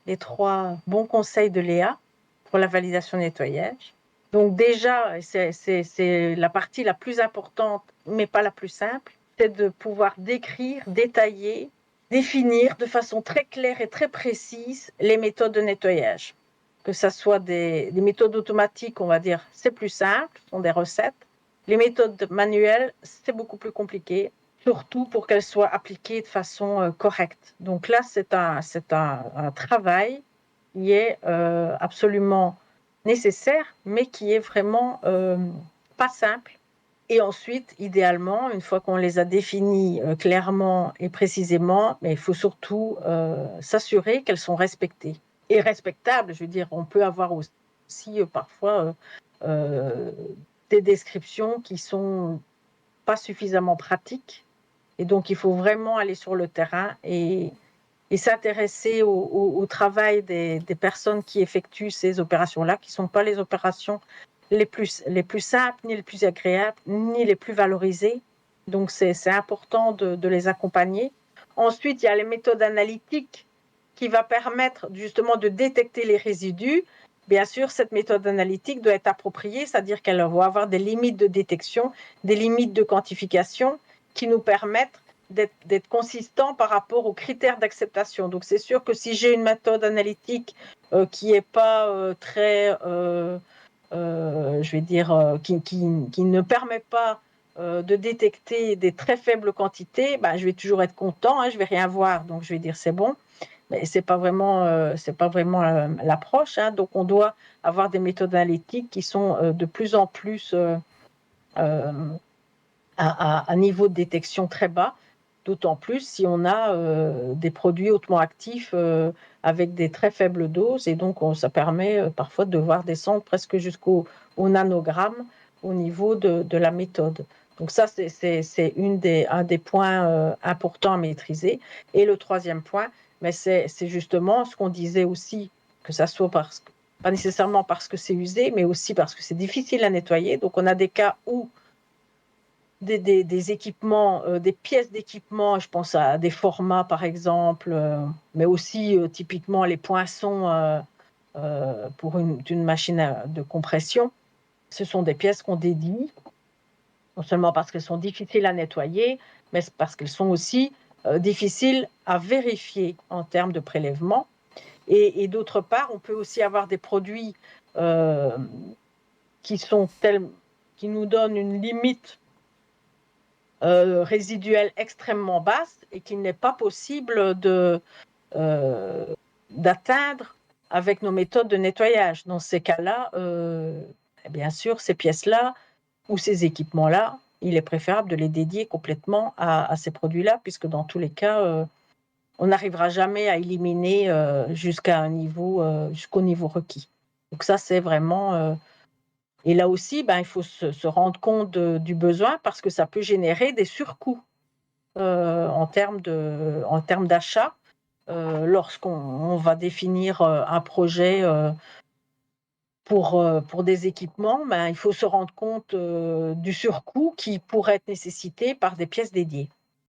les 3 bons conseils de Léa pour la validation nettoyage. Donc déjà, c'est la partie la plus importante, mais pas la plus simple, c'est de pouvoir décrire, détailler, définir de façon très claire et très précise les méthodes de nettoyage. Que ce soit des méthodes automatiques, on va dire, c'est plus simple, ce sont des recettes. Les méthodes manuelles, c'est beaucoup plus compliqué, surtout pour qu'elles soient appliquées de façon correcte. Donc là, c'est un travail qui est absolument nécessaire, mais qui est vraiment pas simple. Et ensuite, idéalement, une fois qu'on les a définies clairement et précisément, mais il faut surtout s'assurer qu'elles sont respectées. Et respectables, je veux dire, on peut avoir aussi parfois des descriptions qui sont pas suffisamment pratiques. Et donc, il faut vraiment aller sur le terrain et s'intéresser au travail des personnes qui effectuent ces opérations-là, qui ne sont pas les opérations les plus simples, ni les plus agréables, ni les plus valorisées. Donc, c'est important de les accompagner. Ensuite, il y a les méthodes analytiques qui va permettre justement de détecter les résidus. Bien sûr, cette méthode analytique doit être appropriée, c'est-à-dire qu'elle va avoir des limites de détection, des limites de quantification qui nous permettent d'être consistant par rapport aux critères d'acceptation. Donc, c'est sûr que si j'ai une méthode analytique qui n'est pas très, je vais dire, qui ne permet pas de détecter des très faibles quantités, ben, je vais toujours être content, je ne vais rien voir, donc je vais dire c'est bon. Mais c'est pas vraiment l'approche. Donc, on doit avoir des méthodes analytiques qui sont de plus en plus à un niveau de détection très bas, d'autant plus si on a des produits hautement actifs avec des très faibles doses. Et donc, ça permet parfois de voir descendre presque jusqu'au nanogramme au niveau de la méthode. Donc ça, c'est un des points importants à maîtriser. Et le troisième point, mais c'est justement ce qu'on disait aussi, que ça soit pas nécessairement parce que c'est usé, mais aussi parce que c'est difficile à nettoyer. Donc, on a des cas où des équipements, des pièces d'équipement, je pense à des formats par exemple, mais aussi typiquement les poinçons pour une machine de compression. Ce sont des pièces qu'on dédie, non seulement parce qu'elles sont difficiles à nettoyer, mais parce qu'elles sont aussi difficiles à vérifier en termes de prélèvement. Et d'autre part, on peut aussi avoir des produits qui nous donnent une limite résiduelle extrêmement basse et qu'il n'est pas possible d'atteindre avec nos méthodes de nettoyage. Dans ces cas-là, bien sûr, ces pièces-là ou ces équipements-là, il est préférable de les dédier complètement à ces produits-là, puisque dans tous les cas, on n'arrivera jamais à éliminer jusqu'au niveau requis. Donc ça, c'est vraiment... et là aussi, il faut se rendre compte du besoin parce que ça peut générer des surcoûts en termes d'achat lorsqu'on va définir un projet pour des équipements. Il faut se rendre compte du surcoût qui pourrait être nécessité par des pièces dédiées.